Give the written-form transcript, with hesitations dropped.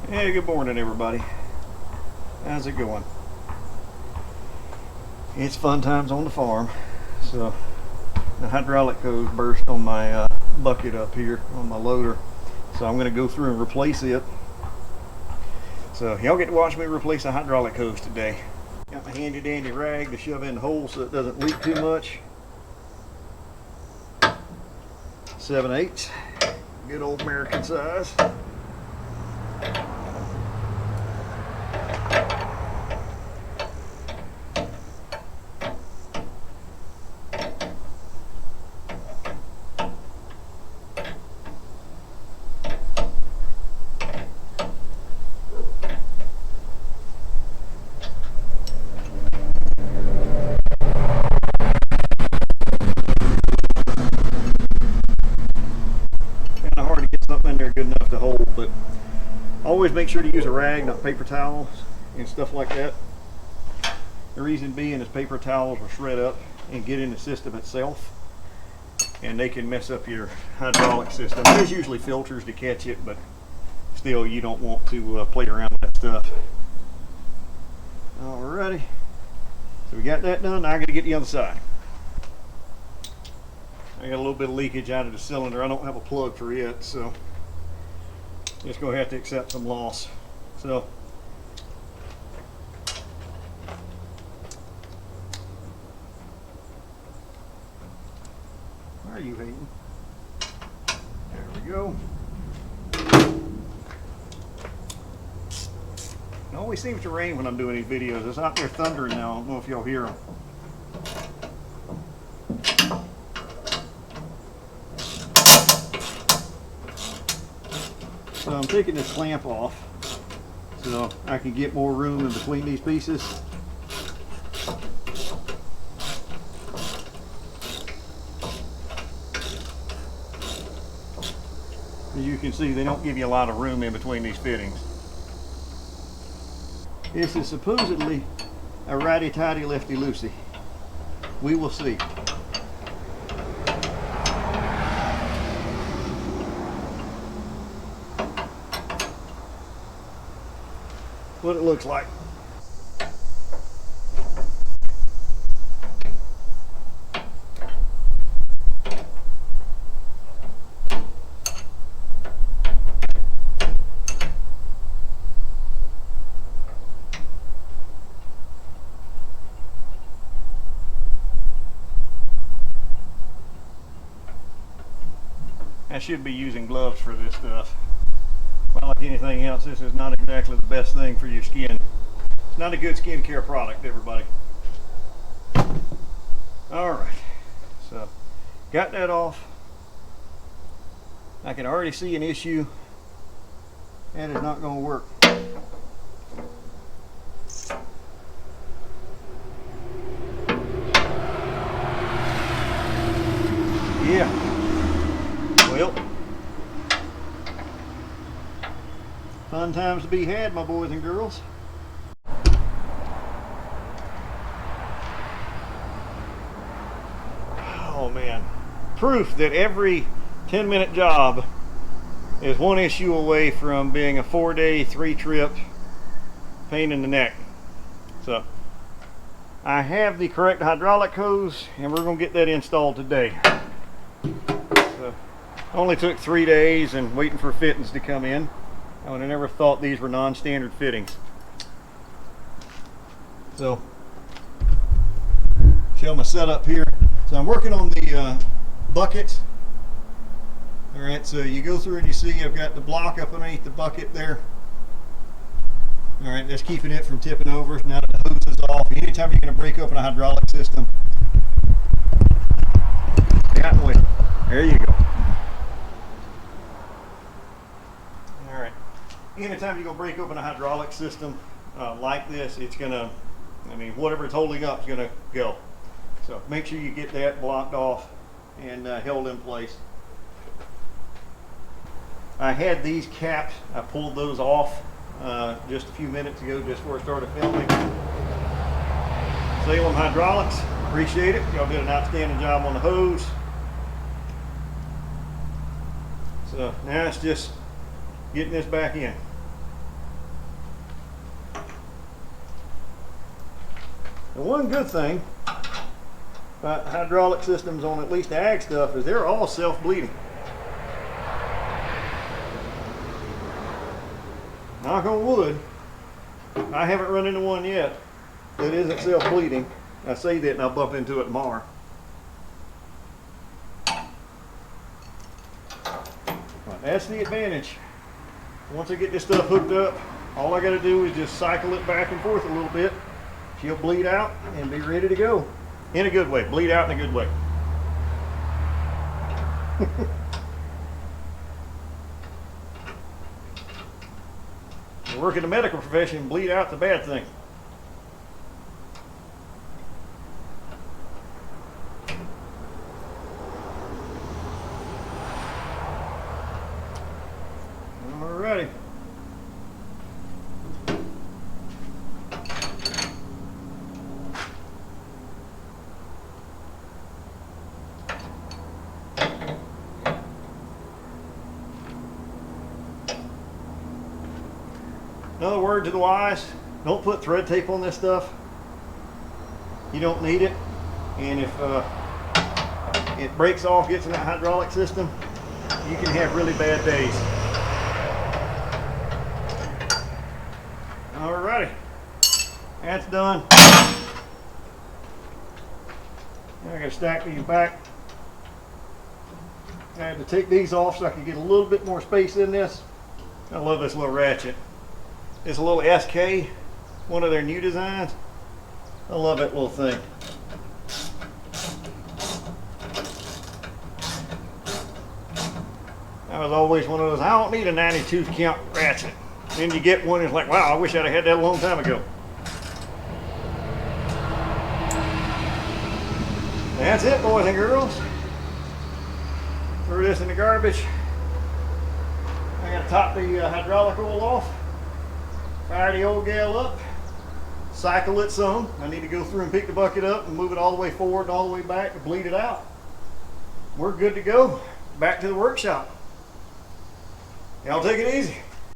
Hey, good morning everybody. How's it going? It's fun times on the farm. So the hydraulic hose burst on my bucket up here on my loader. So I'm going to go through and replace it. So y'all get to watch me replace a hydraulic hose today. Got my handy dandy rag to shove in the hole so it doesn't leak too much. 7/8, good old American size. Hard to get something in there good enough to hold, but always make sure to use a rag, not paper towels and stuff like that. The reason being is paper towels will shred up and get in the system itself, and they can mess up your hydraulic system. There's usually filters to catch it, but still you don't want to play around with that stuff. Alrighty, so we got that done. Now I got to get the other side. I got a little bit of leakage out of the cylinder. I don't have a plug for it, so just gonna have to accept some loss. So where are you, Hayden? There we go. It always seems to rain when I'm doing these videos. It's out there thundering now. I don't know if y'all hear them. So I'm taking this clamp off so I can get more room in between these pieces. As you can see, they don't give you a lot of room in between these fittings. This is supposedly a righty-tighty, lefty-loosey. We will see. What it looks like. I should be using gloves for this stuff. Well, like anything else, this is not exactly the best thing for your skin. It's not a good skincare product, everybody. Alright, so got that off. I can already see an issue. That is not going to work. Yeah. Well, fun times to be had, my boys and girls. Oh man, proof that every 10-minute job is one issue away from being a 4-day, 3-trip pain in the neck. So I have the correct hydraulic hose and we're going to get that installed today. So, only took 3 days and waiting for fittings to come in. I would have never thought these were non-standard fittings. So, show my setup here. So I'm working on the bucket. All right, so you go through and you see I've got the block up underneath the bucket there. All right, that's keeping it from tipping over. Now that the hose is off, anytime you're going to break open a hydraulic system, that way. There you go. All right. Anytime you're going to break open a hydraulic system like this, it's going to, whatever it's holding up is going to go. So make sure you get that blocked off and held in place. I had these caps, I pulled those off just a few minutes ago just before I started filming. Salem Hydraulics, appreciate it. Y'all did an outstanding job on the hose. So now it's just getting this back in. The one good thing about hydraulic systems on at least the ag stuff is they're all self-bleeding. Knock on wood, I haven't run into one yet that isn't self-bleeding. I say that and I'll bump into it tomorrow. But that's the advantage. Once I get this stuff hooked up, all I got to do is just cycle it back and forth a little bit. She'll bleed out and be ready to go. In a good way. Bleed out in a good way. You work in the medical profession, bleed out's a bad thing. Alrighty. Another word to the wise, don't put thread tape on this stuff. You don't need it. And if it breaks off, gets in that hydraulic system, you can have really bad days. Alrighty, that's done. Now I gotta stack these back. I had to take these off so I could get a little bit more space in this. I love this little ratchet. It's a little SK, one of their new designs. I love that little thing. I was always one of those, I don't need a 92 count ratchet. Then you get one, it's like, wow, I wish I'd have had that a long time ago. That's it, boys and girls. Throw this in the garbage. I gotta top the hydraulic oil off. Fire the old gal up, cycle it some. I need to go through and pick the bucket up and move it all the way forward and all the way back to bleed it out. We're good to go. Back to the workshop. Y'all take it easy.